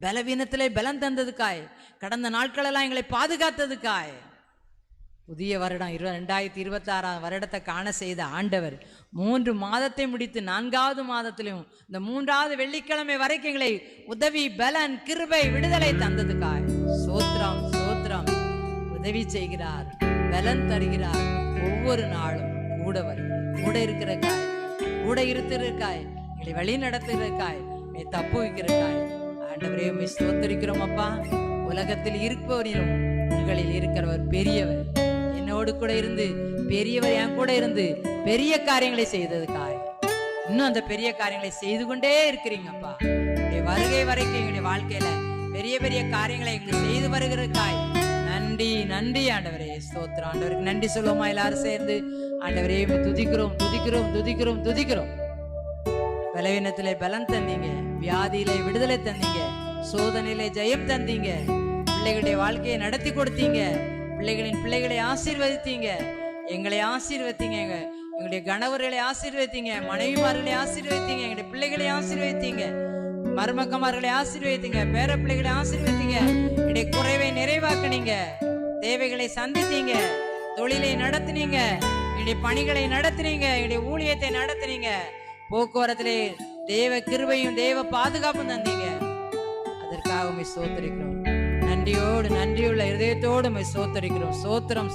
பலவீனத்திலே பலம் தந்ததுக்காய், கடந்த நாட்களெல்லாம் எங்களை பாதுகாத்ததுக்காய், புதிய வருடம் 2026 வருடத்தை காண செய்த ஆண்டவர் 3 மாதத்தை முடித்து 4வது மாதத்திலும் இந்த 3வது வெள்ளிக்கிழமை வரைக்கும் எங்களை உதவி, பலன், கிருபை, விடுதலை தந்ததுக்காய் சோத்திரம் சோத்திரம். உதவி செய்கிறார், பலன் தருகிறார், ஒவ்வொரு நாளும் கூட வருகிறார், கூட இருக்கிறக்காய், கூட இருக்கிறக்காய், எங்களை வழி நடத்துகிறக்காய், நீ தப்பு வைக்கிறக்காய் ஆண்டவரே உம்மை ஸ்தோத்திரிக்கிறோம் அப்பா. உலகத்தில் இருப்பவரிலும் உங்களில் இருக்கிறவர் பெரியவர். என்னோடு கூட இருந்து பெரியவர், என் கூட இருந்து பெரிய காரியங்களை செய்ததுக்காய் இன்னும் அந்த பெரிய காரியங்களை செய்து கொண்டே இருக்கிறீங்கப்பா. உங்களுடைய வருகை வரைக்கும் எங்களுடைய வாழ்க்கையில பெரிய பெரிய காரியங்களை எங்களுக்கு செய்து வருகிறதுக்காய் நன்றி நன்றி ஆண்டவரே ஸ்தோத்திரம். ஆண்டவருக்கு நன்றி சொல்லுவோமா எல்லாரும் சேர்ந்து? ஆண்டவரே துதிக்கிறோம் துதிக்கிறோம் துதிக்கிறோம் துதிக்கிறோம். பலவீனத்திலே பலம் தந்தீங்க, வியாதியிலே விடுதலை தந்தீங்க, சோதனையிலே ஜெயம் தந்தீங்க, பிள்ளைகளுடைய வாழ்க்கையை நடத்தி கொடுத்தீங்க, பிள்ளைகளின் பிள்ளைகளை ஆசீர்வதித்தீங்க, எங்களை ஆசீர்வதித்தீங்க, எங்களுடைய கணவர்களை ஆசீர்வதித்தீங்க, மனைவிமார்களை ஆசீர்வதித்தீங்க, எங்களுடைய பிள்ளைகளை ஆசீர்வதித்தீங்க, மருமக்கமார்களை ஆசீர்வதித்தீங்க, பேர பிள்ளைகளை ஆசீர்வதித்தீங்க, என்னுடைய குறைவை நிறைவாக்குனீங்க, தேவைகளை சந்தித்தீங்க, தொழிலை நடத்தினீங்க, என்னுடைய பணிகளை நடத்தினீங்க, என்னுடைய ஊழியத்தை நடத்தினீங்க, போக்குவரத்திலே தேவ கிருபையும் தேவ பாதுகாப்பும் தந்தீங்க. அதற்காக உம்மை ஸ்தோத்திரிக்கிறோம். நன்றியோடு நன்றியுள்ள இதயத்தோடு உம்மை ஸ்தோத்திரிக்கிறோம். ஸ்தோத்திரம்.